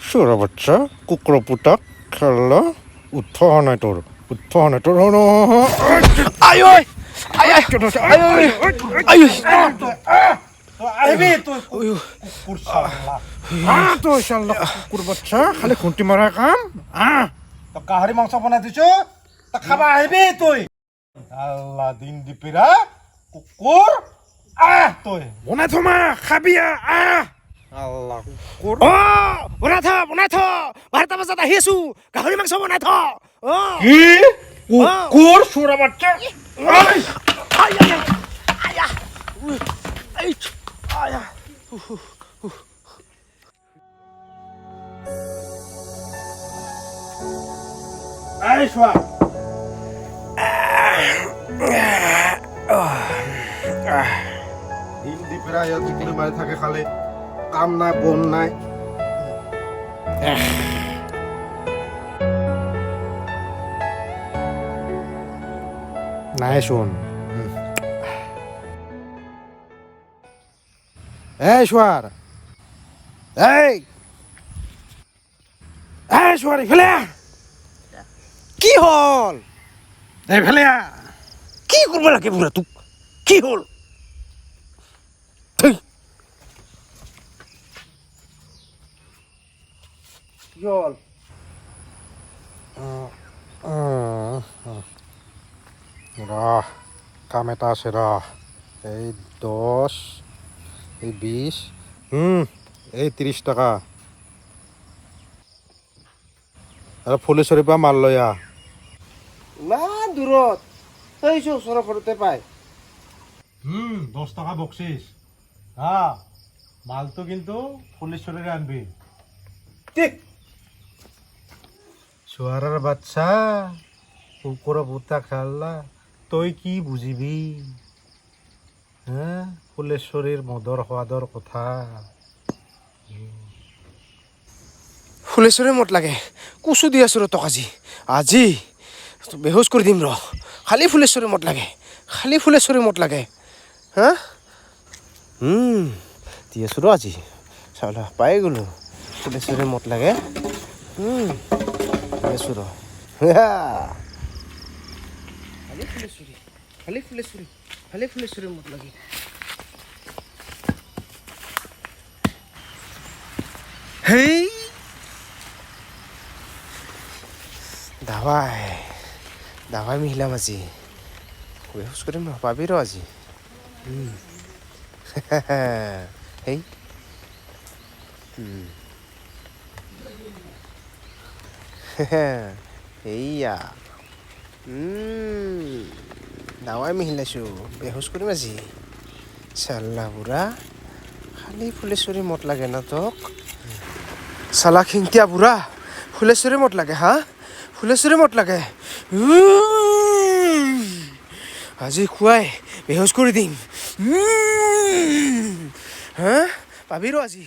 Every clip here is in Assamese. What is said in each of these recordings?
সুরা বাচ্চা কুকুর পুটাক খেললো উঠা নাই তোর উঠা নাই তোর আয়ো আয় আয়ো আইবি তুই কুকুর শালা তো শালা কুকুর বাচ্চা খালি খুঁটি মারা কাম তো গাহরি মাংস বনাই দিছো তা খাবা আইবি তুই আল্লাহ দিন দিপিরা কুকুর তুই বনাই থমা খাবি আল্লাহ কুকুর বনাই থ 12টা বজাত আহি আছো গাহৰি মাংস বনাই থ কি কুকুর সুরা বাচ্চা আই শোয়া দিন দিপিরা ইয়া চিকুরে মারি থাকে খালি কাম নাই বন নাই নাই শুন এই সোয়ার এই সোয়ার ইফালে কি হল এইফালে কি কৰিব লাগে বুঢ়া তোক কি হল জল কাম এটা আছে এই 10 এই 20 এই 30 টাকা আৰু ফুলেশ্বৰীৰ পৰা মাল লৈ আহ ইমান দূৰত এইছো ওচৰৰ ঘৰতে পাই 10 টাকা বকচিস মালটো কিন্তু ফুলেশ্বৰীৰে আনবি ঠিক সোয়াৰাৰ বাচ্চা কুকুৰ বুতা খেললা তুই কি বুঝিবি হ্যাঁ ফুলেশ্বৰীৰ মদৰ সোৱাদৰ কথা ফুলেশ্বৰী মত লাগে কুচু দি আছো ৰ তক আজি বেহুচ কৰি দিম ৰ খালি ফুলেশ্বৰী মত লাগে হা দি আছো ৰ আজি চাউলা পাই গ'লো ফুলেশ্বৰী মত লাগে দি আছো ৰ খালি ফুলেশ্বৰী মত লাগে হেই দাৱাই মিহিলাম আজি বেহুচ কৰিম ৰ পাবি ৰ আজি হেই এইয়া দাৱাই মিহিলাইছোঁ বেহুচ কৰিম আজি চাল্লা বুঢ়া খালি ফুলেশ্বৰী মত লাগে না তোক চালা খিংটিয়া বুঢ়া ফুলেশ্বৰী মত লাগে হা ফুলেশ্বৰী মত লাগে আজি খুৱাই বেহুচ কৰি দিম হা পাবি ৰ আজি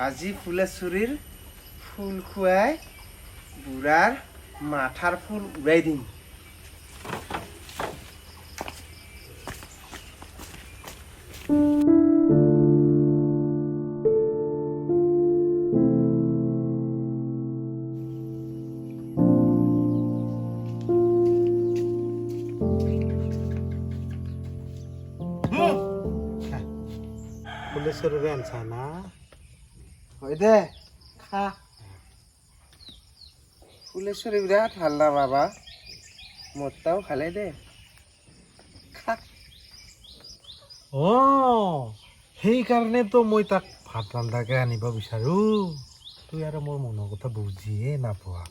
আজি ফুলেশ্বৰীৰ ফুল খুৱাই বুঢ়াৰ মাথাৰ ফুল উৰাই দিম ফুলেশ্বৰীৰে আনছা না হয় দে খা ফুলেশ্বৰী বিৰাট হাল্লা বাবা মোৰটাও খালে দে খা সেইকাৰণেতো মই তাক ভাত ৰান্ধাকে আনিব বিচাৰো তুই আৰু মোৰ মনৰ কথা বুজিয়ে নাপোৱা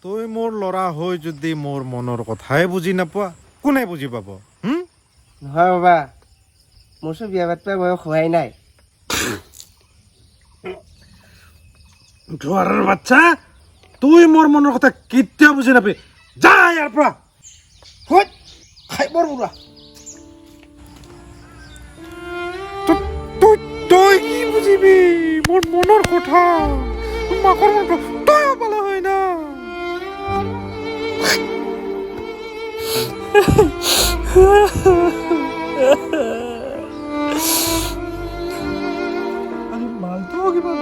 তই মোৰ ল'ৰা হৈ যদি মোৰ মনৰ কথাই বুজি নাপোৱা কোনে বুজি পাব নহয় বাবা মোৰ চব বিয়া পাতিব বয়স হোৱাই নাই জোৱাৰৰ বাচ্চা তুই মোৰ মনৰ কথা কেতিয়াও বুজি নাপাবি যা ইয়াৰ পৰা খাই বৰ বুঢ়া তই কি আহিবি মোৰ মনৰ কথা মাকৰ মনটো তই পালা হয় না আমি মালটো কিবা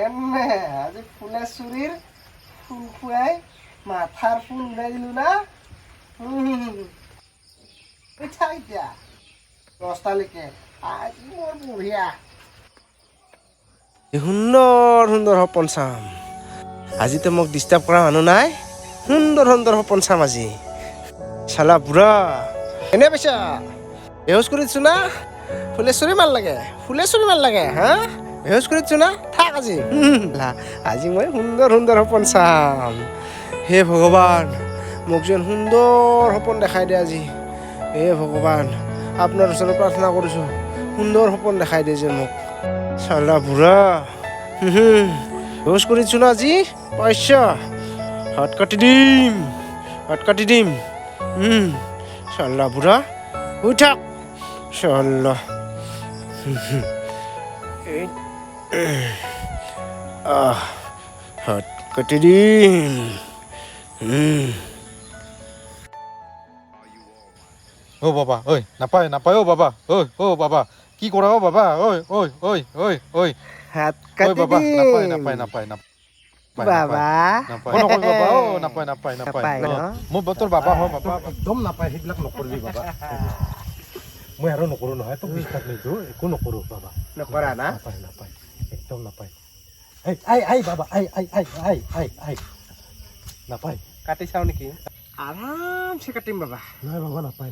কেনে আজি ফুলেশ্বৰীৰ ফুল খুৱাই মাথাৰ ফুল উৰাই দিলো না পিঠা এতিয়া 10টালৈকে আজি মোৰ বঢ়িয়া সুন্দৰ সুন্দৰ সপোন চাম আজিতো মোক ডিষ্টাৰ্ব কৰা মানুহ নাই সুন্দৰ সুন্দৰ সপোন চাম আজি চালা বুঢ়া এনে পাইছা বেহুচ কৰি দিছো না ফুলেশ্বৰী মাল লাগে হা বেহুচ কৰি দিছো না থাক আজি আজি মই সুন্দৰ সুন্দৰ সপোন চাম হে ভগৱান মোক যেন সুন্দৰ সপোন দেখাই দিয়ে আজি হে ভগৱান আপোনাৰ ওচৰত প্ৰাৰ্থনা কৰিছোঁ সুন্দৰ সপোন দেখাই দিয়ে যেন মোক চালা বুঢ়া বেহুচ কৰি দিছো না আজি পাইছা হাত কাটি দিম চালা বুঢ়া শুই থাক চালা হাত কাটি দিম ও বাবা ঐ নাপায় ও বাবা ঐ বাবা কি কৰা ও বাবা ঐ হাত ঐ কাটি বাবা দিম নাপায় বাবা নাপায় মোৰ তোৰ বাবা হয় বাবা একদম নাপায় সেইবিলাক নকৰিবি বাবা মই আৰু নকৰোঁ নহয় তোক বিশ্বাস নিদিওঁ একো নকৰোঁ বাবা নকৰা না নাপায় একদম নাপায় আই বাবা আই নাপায় কাটি চাওঁ নেকি আৰামছে কাটিম বাবা নাই বাবা নাপায়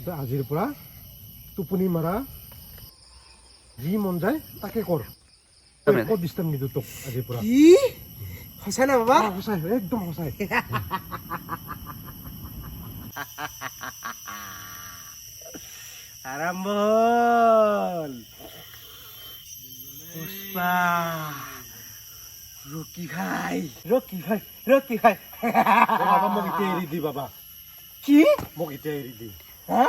তই আজিৰ পৰা টোপনি মাৰা যি মন যায় তাকে কৰ একো ডিষ্টাৰ্ব নিদিওঁ তোক আজিৰ পৰা কি সঁচাই না বাবা সঁচাই একদম সঁচাই আৰম্ভ হ'ল পুষ্পা ৰকি খাই বাবা মোক এতিয়া এৰি দি বাবা কি মোক এতিয়া এৰি দি হা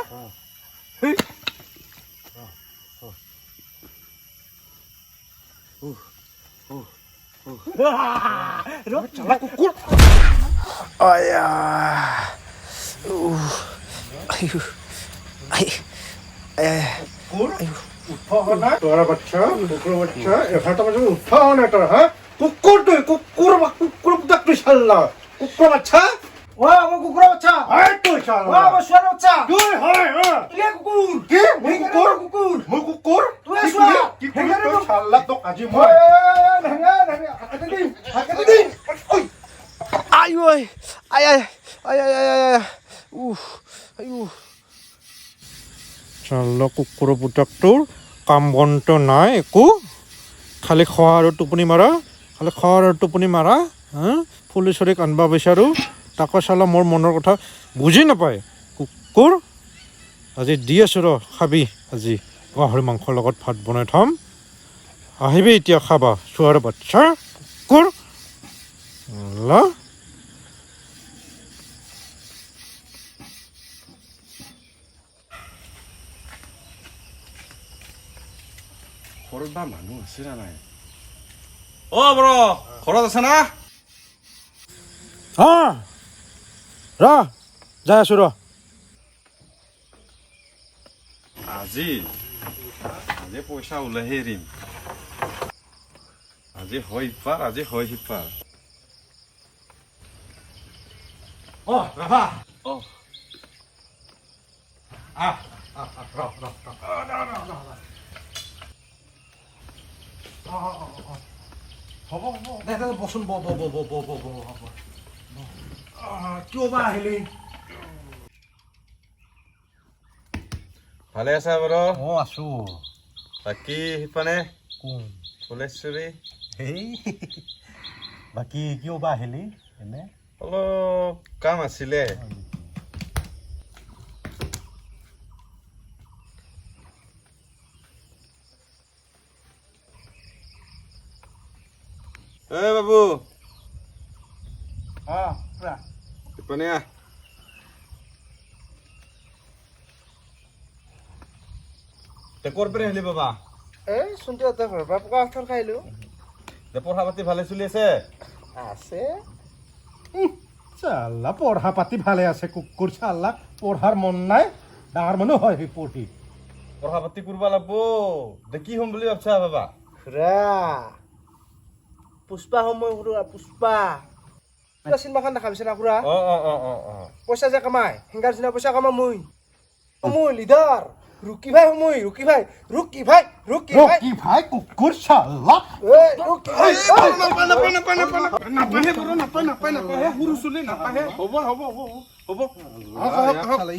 কুকুৰ আয়া তোরা বাচ্চা কুকুর বাচ্চা এফাটা বাজে উঠাও না তোর হ্যাঁ কুকুর বুদাক তুই শাল্লা কুকুর বাচ্চা ও আমার কুকুর বাচ্চা আয় তুই ও শাল্লা আমার শুয়ার বাচ্চা তুই হয় হ্যাঁ তুই কুকুর কি মই কুকুর মই কুকুর তুই শুয়া কি করি তুই শাল্লা তো আজি মই হাতে দিন ওই আই ওই আই উফ শাল্লা কুকুৰ বুদাকটোৰ কাম বনটো নাই একো খালি খোৱা আৰু টোপনি মাৰা হা ফুলেশ্বৰীক আনবা বিচাৰোঁ তাকো চালা মোৰ মনৰ কথা বুজি নাপায় কুকুৰ আজি দি আছোঁ ৰ খাবি আজি গাহৰি মাংসৰ লগত ভাত বনাই থ'ম আহিবি এতিয়া খাবা চোৱাৰ বাচ্চা কুকুৰ ঘৰত বা মানুহ আছে না নাই অ ব্ৰ ঘৰত আছে না ৰ যাই আছোঁ ৰ আজি আজি পইচা ওলাইহে এৰিম আজি হয় সিপাৰ আজি হয় সিপাৰ ৰাভা হ'ব দে বচোন কিয় বা আহিলি ভালে আছা বাৰু আছো বাকী সিপানে কোন ফুলেশ্বৰী হেই বাকী কিয় বা আহিলি এনে অলপ কাম আছিলে বাবু সিপানে আহ ক'ৰ পৰা আহিলি বাবা এই চোনটো এটা ঘৰৰ পৰা পকা কঁঠাল খাইলো পঢ়া পাতি ভালে চলি আছে আছে চাল্লা পঢ়া পাতি ভালে আছে কুকুৰ চাল্লা পঢ়াৰ মন নাই ডাঙৰ মানুহ হয় সি পঢ়ি পঢ়া পাতি কৰিব লাগব দে কি হ'ম বুলি ভাবছা বাবা খুৰা পুষ্পা সময় খুৰা পুষ্পা চিনেমাখন দেখাবিছে না খুৰা অ অ অ অ অ পইচা যে কামাই সিংগাৰ চিনা পইচা কামা মই লিডাৰ ৰুকি ভাই সময় ৰুকি ভাই কি ভাই কুকুৰ চাল্লা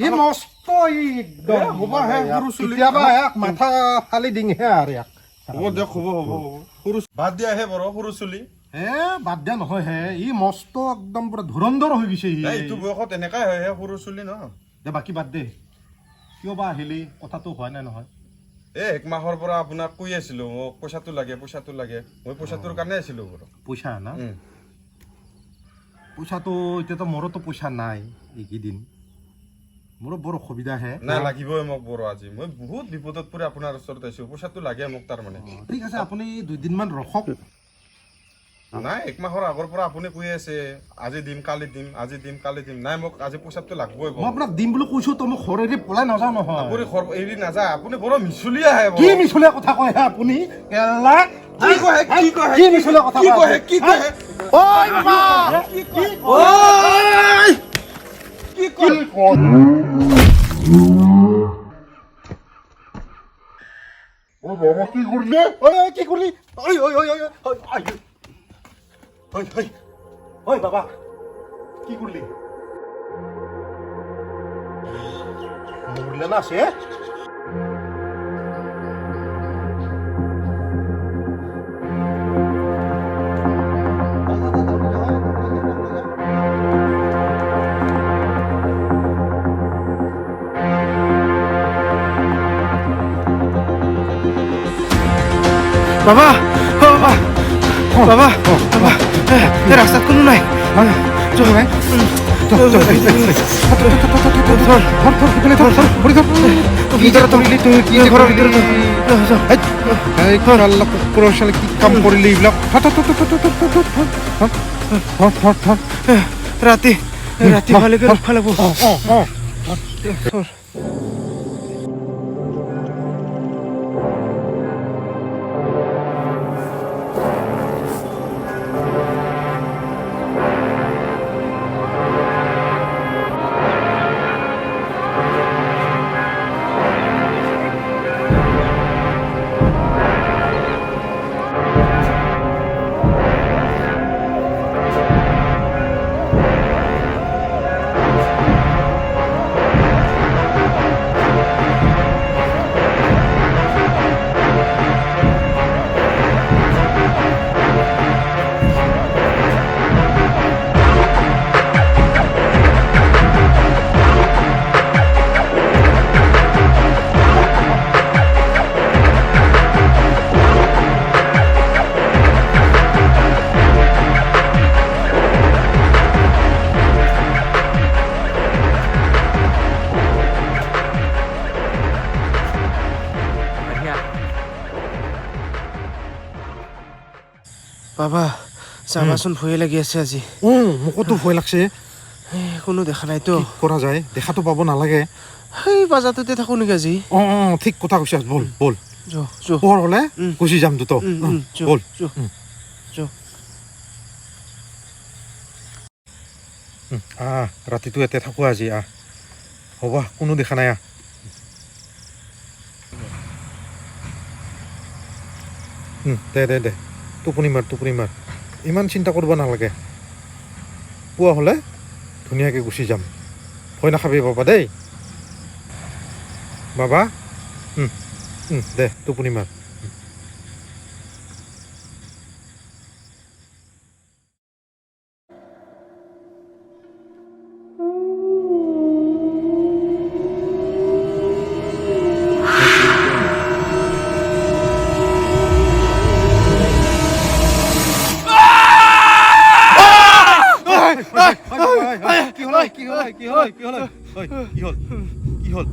ই মস্ত কেতিয়াবা মাথা ফালি দিংহে আৰু ইয়াক হ'ব দিয়ক হ'ব সৰু বাদ দিয়া হে বৰ সৰু চুলি হে বাদ দিয়া নহয় হে ই মস্ত একদম পুৰা ধুৰন্ধৰ হৈ গৈছে সি এইটো বয়সত এনেকাই হয় হে সৰু চুলি ন দে বাকী বাদ দে কিয় বা আহিলি কথাটো হোৱা নাই নহয় এক মাহৰ পৰা আপোনাক কৈ আছিলো মোক পইচাটো লাগে মই পইচাটোৰ কাৰণে আছিলো বাৰু পইচা না পইচাটো এতিয়াতো মোৰোতো পইচা নাই এইকেইদিন মোৰো বৰ অসুবিধা হে নাই লাগিবই মোক বৰ আজি মই বহুত বিপদত পৰি আপোনাৰ ওচৰত আহিছো পইচাটো লাগে মোক তাৰমানে ঠিক আছে আপুনি 2 দিনমান ৰখক নাই এক মাহৰ আগৰ পৰা আপুনি কৈ আছে আজি দিম কালি দিম নাই মোক আজি পইচাটো লাগবই মই আপোনাক দিম বুলি কৈছো তো মই ঘৰ এৰি পলাই নাযাওঁ নহয় আপুনি ঘৰ এৰি নাযায় আপুনি বৰ মিছলি আহে কি মিছলীয়া কথা কয় হে আপুনি কেলা কি মিছলীয়া কথা কয় ঐ বাবা কি কৰিলি ঐ বাবা কি কৰিলি মৰিলে না আছে বাবা ৰাস্তাত কোনো নাই ৰাতি ভালকে ৰখা লাগব বাবা যাবাচোন ভয়ে লাগি আছে আজি মোকোতো ভয় লাগছে কোনো দেখা নাইতো কৰা যায় দেখাটো পাব নালাগে সেই বাজাৰটোতে থাকো নেকি আজি অঁ অঁ ঠিক কথা কৈছা ব'ল ব'ল যো যো পোহৰ হ'লে গুচি যাম দুটো যো ব'ল যো যো ৰাতিটো ইয়াতে থাকোঁ আজি হ'ব কোনো দেখা নাই দে টোপনি মাৰ ইমান চিন্তা কৰিব নালাগে পুৱা হ'লে ধুনীয়াকৈ গুচি যাম ভয় নাখাবি বাবা দেই বাবা দে টোপনি মাৰ কি হ'ল